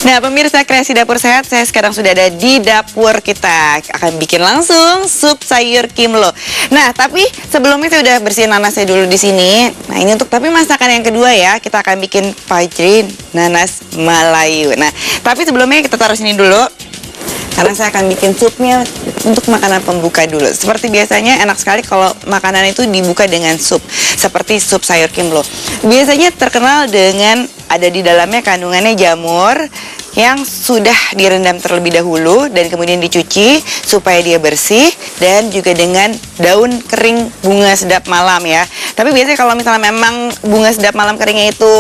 Nah, pemirsa Kreasi Dapur Sehat, saya sekarang sudah ada di dapur kita. Akan bikin langsung sup sayur kimlo. Nah, tapi sebelumnya saya udah bersihin nanas saya dulu di sini. Nah, ini untuk masakan yang kedua ya. Kita akan bikin fajrin nanas Melayu. Nah, tapi sebelumnya kita taruh sini dulu. Karena saya akan bikin supnya untuk makanan pembuka dulu. Seperti biasanya enak sekali kalau makanan itu dibuka dengan sup. Seperti sup sayur kimlo. Biasanya terkenal dengan ada di dalamnya kandungannya jamur yang sudah direndam terlebih dahulu dan kemudian dicuci supaya dia bersih, dan juga dengan daun kering bunga sedap malam ya. Tapi biasanya kalau misalnya memang bunga sedap malam keringnya itu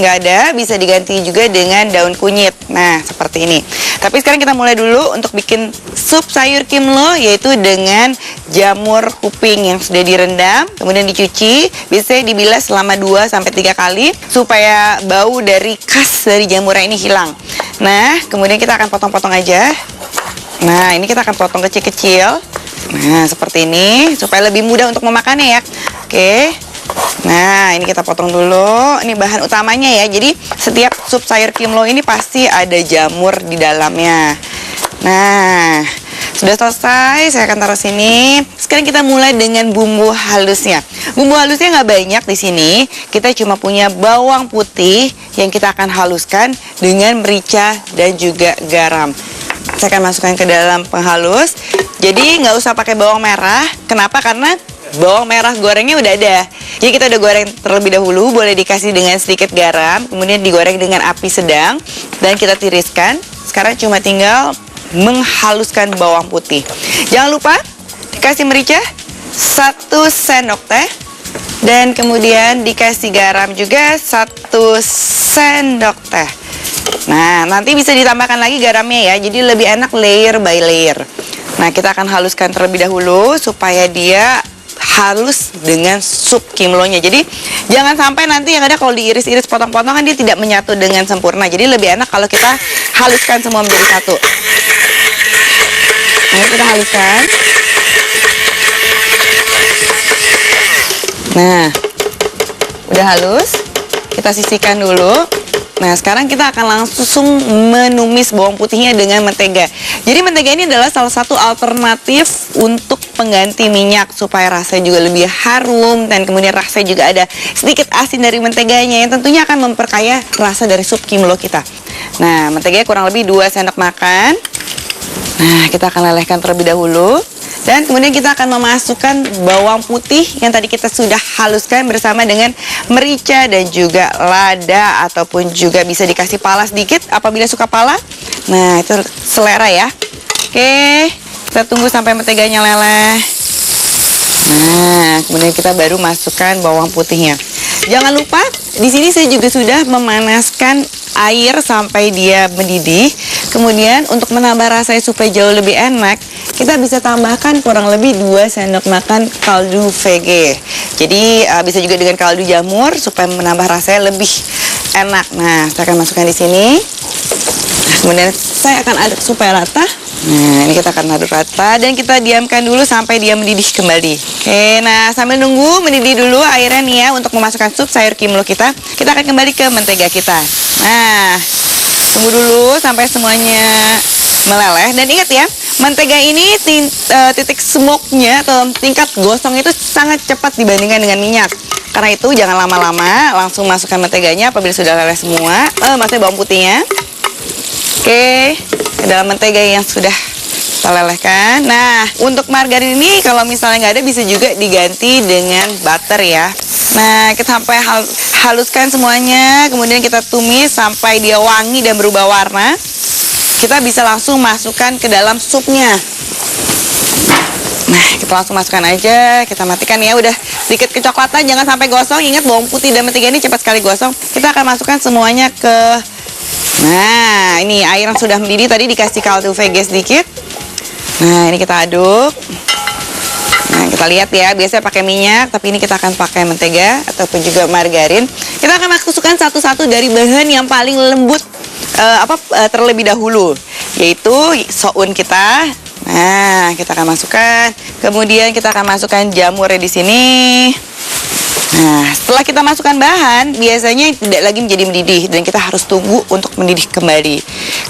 nggak ada, bisa diganti juga dengan daun kunyit. Nah, seperti ini. Tapi sekarang kita mulai dulu untuk bikin sup sayur kimlo, yaitu dengan jamur kuping yang sudah direndam, kemudian dicuci, biasanya dibilas selama 2-3 kali supaya bau dari khas dari jamurnya ini hilang. Nah, kemudian kita akan potong-potong aja. Nah, ini kita akan potong kecil-kecil. Nah, seperti ini supaya lebih mudah untuk memakannya ya. Oke. Nah, ini kita potong dulu. Ini bahan utamanya ya. Jadi, setiap sup sayur kimlo ini pasti ada jamur di dalamnya. Nah, sudah selesai, saya akan taruh sini. Sekarang kita mulai dengan bumbu halusnya. Bumbu halusnya nggak banyak di sini. Kita cuma punya bawang putih yang kita akan haluskan dengan merica dan juga garam. Saya akan masukkan ke dalam penghalus. Jadi nggak usah pakai bawang merah. Kenapa? Karena bawang merah gorengnya udah ada. Jadi kita udah goreng terlebih dahulu. Boleh dikasih dengan sedikit garam, kemudian digoreng dengan api sedang dan kita tiriskan. Sekarang cuma tinggal menghaluskan bawang putih. Jangan lupa dikasih merica 1 sendok teh, dan kemudian dikasih garam juga 1 sendok teh. Nah, nanti bisa ditambahkan lagi garamnya ya, jadi lebih enak layer by layer. Nah, kita akan haluskan terlebih dahulu supaya dia halus dengan sup kimlonya. Jadi jangan sampai nanti yang ada kalau diiris-iris potong-potongan dia tidak menyatu dengan sempurna. Jadi lebih enak kalau kita haluskan semua menjadi satu. Nah, kita haluskan. Nah, udah halus. Kita sisihkan dulu. Nah, sekarang kita akan langsung menumis bawang putihnya dengan mentega. Jadi mentega ini adalah salah satu alternatif untuk pengganti minyak supaya rasanya juga lebih harum, dan kemudian rasanya juga ada sedikit asin dari menteganya yang tentunya akan memperkaya rasa dari sup kimlo kita. Nah, menteganya kurang lebih 2 sendok makan. Nah, kita akan lelehkan terlebih dahulu. Dan kemudian kita akan memasukkan bawang putih yang tadi kita sudah haluskan bersama dengan merica dan juga lada, ataupun juga bisa dikasih pala sedikit apabila suka pala. Nah, itu selera ya. Oke, kita tunggu sampai menteganya meleleh. Nah, kemudian kita baru masukkan bawang putihnya. Jangan lupa, di sini saya juga sudah memanaskan air sampai dia mendidih. Kemudian untuk menambah rasanya supaya jauh lebih enak, kita bisa tambahkan kurang lebih 2 sendok makan kaldu VG. Jadi bisa juga dengan kaldu jamur supaya menambah rasanya lebih enak. Nah, saya akan masukkan di sini. Nah, kemudian saya akan aduk supaya rata. Nah, ini kita akan aduk rata dan kita diamkan dulu sampai dia mendidih kembali. Oke, nah sambil nunggu mendidih dulu airnya nih ya untuk memasukkan sup sayur kimlo kita akan kembali ke mentega kita. Nah, tunggu dulu sampai semuanya meleleh, dan ingat ya, mentega ini titik smoke-nya atau tingkat gosong itu sangat cepat dibandingkan dengan minyak. Karena itu jangan lama-lama, langsung masukkan menteganya apabila sudah leleh semua. Maksudnya bawang putihnya. Oke, ke dalam mentega yang sudah kita lelehkan. Nah, untuk margarin ini kalau misalnya nggak ada bisa juga diganti dengan butter ya. Nah, kita sampai haluskan semuanya, kemudian kita tumis sampai dia wangi dan berubah warna. Kita bisa langsung masukkan ke dalam supnya. Nah, kita langsung masukkan aja, kita matikan ya, udah sedikit kecoklatan, jangan sampai gosong. Ingat bawang putih dan mentega ini cepat sekali gosong. Kita akan masukkan semuanya ke... Nah, ini air yang sudah mendidih tadi dikasih kaldu VG sedikit. Nah, ini kita aduk. Nah, kita lihat ya, biasanya pakai minyak, tapi ini kita akan pakai mentega ataupun juga margarin. Kita akan masukkan satu-satu dari bahan yang paling lembut terlebih dahulu, yaitu soun kita. Nah, kita akan masukkan. Kemudian kita akan masukkan jamurnya di sini. Nah, setelah kita masukkan bahan, biasanya tidak lagi menjadi mendidih dan kita harus tunggu untuk mendidih kembali.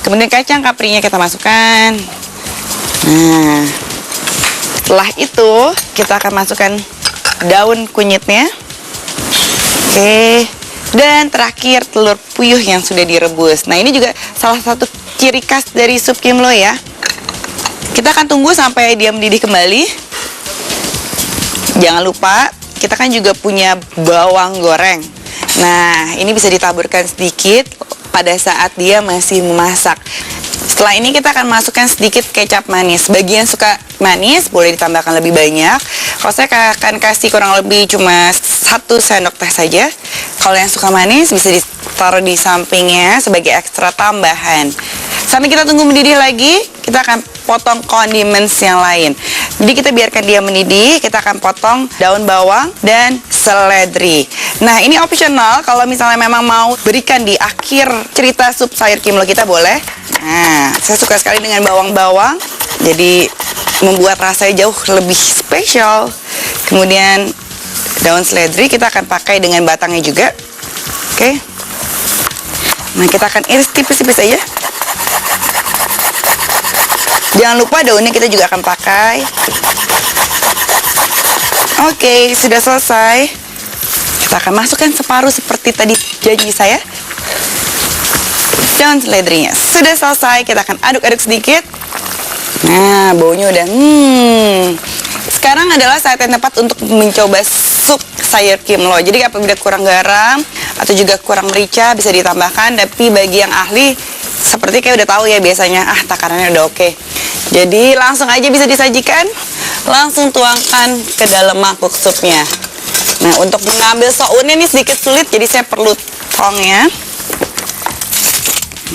Kemudian kacang kaprinya kita masukkan. Nah, setelah itu kita akan masukkan daun kunyitnya. Oke. Dan terakhir telur puyuh yang sudah direbus. Nah, ini juga salah satu ciri khas dari sup kimlo ya. Kita akan tunggu sampai dia mendidih kembali. Jangan lupa, kita kan juga punya bawang goreng. Nah, ini bisa ditaburkan sedikit pada saat dia masih memasak. Setelah ini kita akan masukkan sedikit kecap manis. Bagi yang suka manis, boleh ditambahkan lebih banyak. Kalau saya akan kasih kurang lebih cuma 1 sendok teh saja. Kalau yang suka manis, bisa ditaruh di sampingnya sebagai ekstra tambahan. Sampai kita tunggu mendidih lagi, kita akan potong condiments yang lain. Jadi kita biarkan dia mendidih, kita akan potong daun bawang dan seledri. Nah, ini optional, kalau misalnya memang mau berikan di akhir cerita sup sayur kimlo kita boleh. Nah, saya suka sekali dengan bawang-bawang, jadi membuat rasanya jauh lebih spesial. Kemudian daun seledri kita akan pakai dengan batangnya juga. Oke. Nah, kita akan iris tipis-tipis aja. Jangan lupa daunnya kita juga akan pakai. Oke, sudah selesai. Kita akan masukkan separuh seperti tadi janji saya. Daun seledrinya sudah selesai. Kita akan aduk-aduk sedikit. Nah, baunya udah Sekarang adalah saat yang tepat untuk mencoba sup sayur kimlo. Jadi apabila kurang garam atau juga kurang merica bisa ditambahkan. Tapi bagi yang ahli seperti kayak udah tahu ya biasanya takarannya udah oke. Jadi langsung aja bisa disajikan. Langsung tuangkan ke dalam mangkuk supnya. Nah, untuk mengambil sounnya ini sedikit sulit, jadi saya perlu tongnya.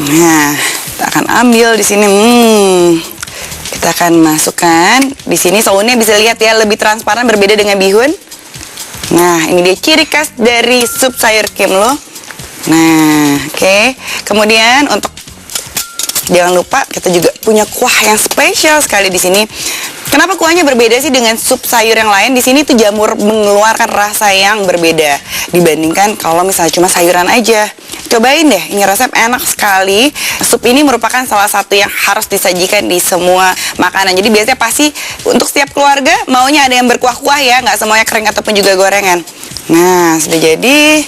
Nah, kita akan ambil di sini. Kita akan masukkan di sini. Sounnya bisa lihat ya, lebih transparan, berbeda dengan bihun. Nah, ini dia ciri khas dari sup sayur kimlo. Nah, oke. Kemudian untuk jangan lupa kita juga punya kuah yang spesial sekali di sini. Kenapa kuahnya berbeda sih dengan sup sayur yang lain? Di sini tuh jamur mengeluarkan rasa yang berbeda dibandingkan kalau misalnya cuma sayuran aja. Cobain deh, ini resep enak sekali. Sup ini merupakan salah satu yang harus disajikan di semua makanan. Jadi biasanya pasti untuk setiap keluarga maunya ada yang berkuah-kuah ya, nggak semuanya kering ataupun juga gorengan. Nah, sudah jadi.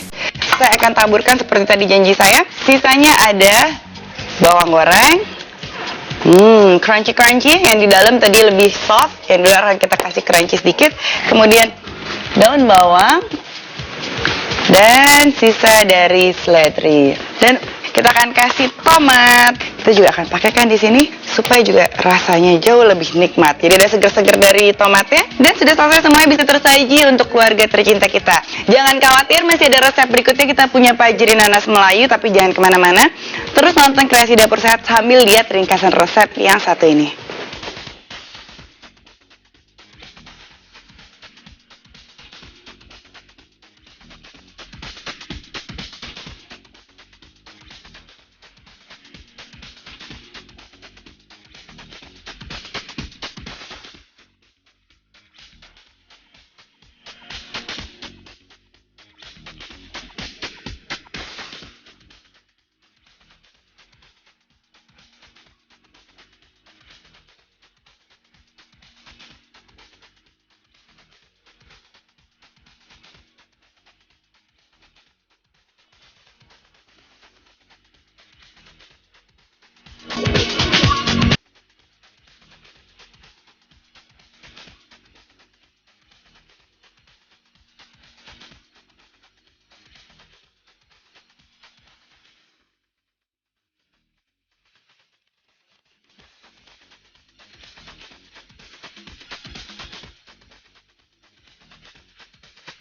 Saya akan taburkan seperti tadi janji saya. Sisanya ada bawang goreng. Crunchy yang di dalam tadi lebih soft, yang di luar kita kasih crunchy sedikit. Kemudian daun bawang dan sisa dari seledri. Dan kita akan kasih tomat. Kita juga akan pakaikan di sini supaya juga rasanya jauh lebih nikmat. Jadi ada seger-seger dari tomatnya. Dan sudah selesai semuanya, bisa tersaji untuk keluarga tercinta kita. Jangan khawatir, masih ada resep berikutnya. Kita punya pajri nanas Melayu, tapi jangan kemana-mana. Terus nonton Kreasi Dapur Sehat sambil lihat ringkasan resep yang satu ini.